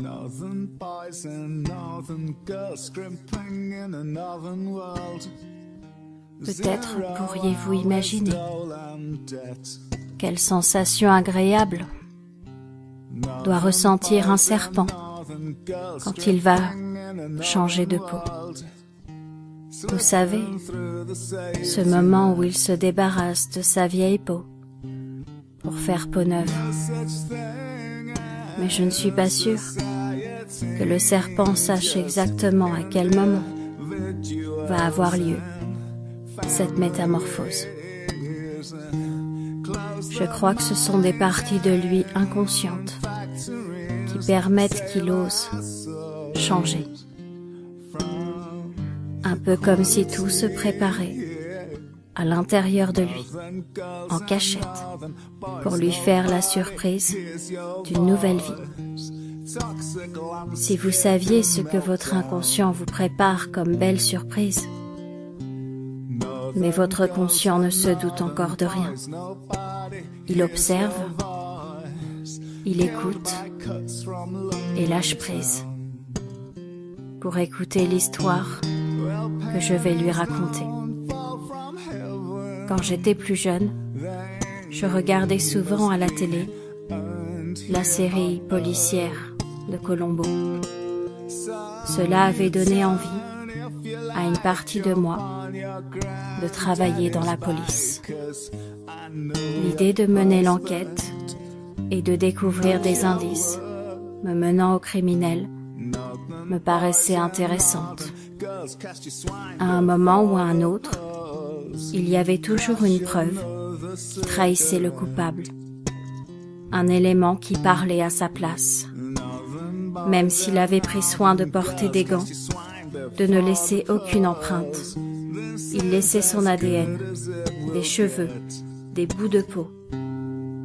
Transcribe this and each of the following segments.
Northern boys and northern girls scrimping in a northern world. Peut-être pourriez-vous imaginer quelle sensation agréable doit ressentir un serpent quand il va changer de peau. Vous savez, ce moment où il se débarrasse de sa vieille peau pour faire peau neuve. Mais je ne suis pas sûre que le serpent sache exactement à quel moment va avoir lieu cette métamorphose. Je crois que ce sont des parties de lui inconscientes qui permettent qu'il ose changer. Un peu comme si tout se préparait à l'intérieur de lui, en cachette, pour lui faire la surprise d'une nouvelle vie. Si vous saviez ce que votre inconscient vous prépare comme belle surprise, mais votre conscient ne se doute encore de rien. Il observe, il écoute et lâche prise pour écouter l'histoire que je vais lui raconter. Quand j'étais plus jeune, je regardais souvent à la télé la série policière de Columbo. Cela avait donné envie à une partie de moi de travailler dans la police. L'idée de mener l'enquête et de découvrir des indices me menant au criminel me paraissait intéressante. À un moment ou à un autre, il y avait toujours une preuve qui trahissait le coupable, un élément qui parlait à sa place. Même s'il avait pris soin de porter des gants, de ne laisser aucune empreinte, il laissait son ADN, des cheveux, des bouts de peau,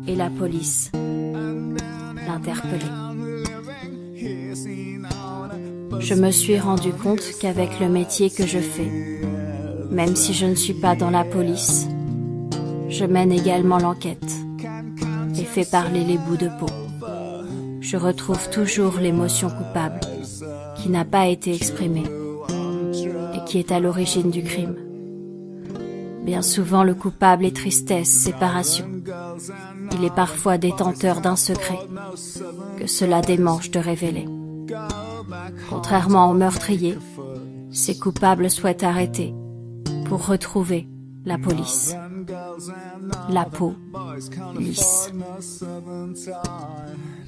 et la police l'interpellait. Je me suis rendu compte qu'avec le métier que je fais, même si je ne suis pas dans la police, je mène également l'enquête et fais parler les bouts de peau. Je retrouve toujours l'émotion coupable qui n'a pas été exprimée et qui est à l'origine du crime. Bien souvent, le coupable est tristesse, séparation. Il est parfois détenteur d'un secret que cela démange de révéler. Contrairement au meurtrier, ces coupables souhaitent arrêter pour retrouver la police. La peau lisse.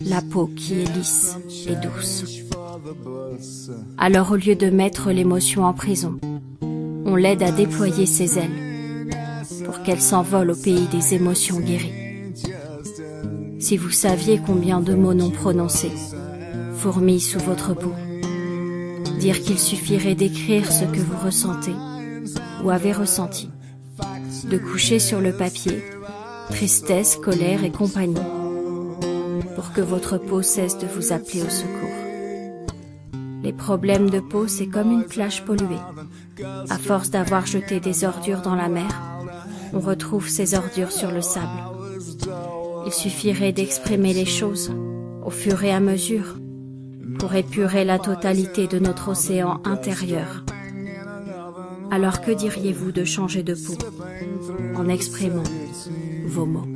La peau qui est lisse et douce. Alors au lieu de mettre l'émotion en prison, on l'aide à déployer ses ailes pour qu'elle s'envole au pays des émotions guéries. Si vous saviez combien de mots non prononcés fourmillent sous votre peau, dire qu'il suffirait d'écrire ce que vous ressentez ou avez ressenti, de coucher sur le papier tristesse, colère et compagnie, pour que votre peau cesse de vous appeler au secours. Les problèmes de peau, c'est comme une plage polluée. À force d'avoir jeté des ordures dans la mer, on retrouve ces ordures sur le sable. Il suffirait d'exprimer les choses au fur et à mesure pour épurer la totalité de notre océan intérieur. Alors que diriez-vous de changer de peau en exprimant vos mots?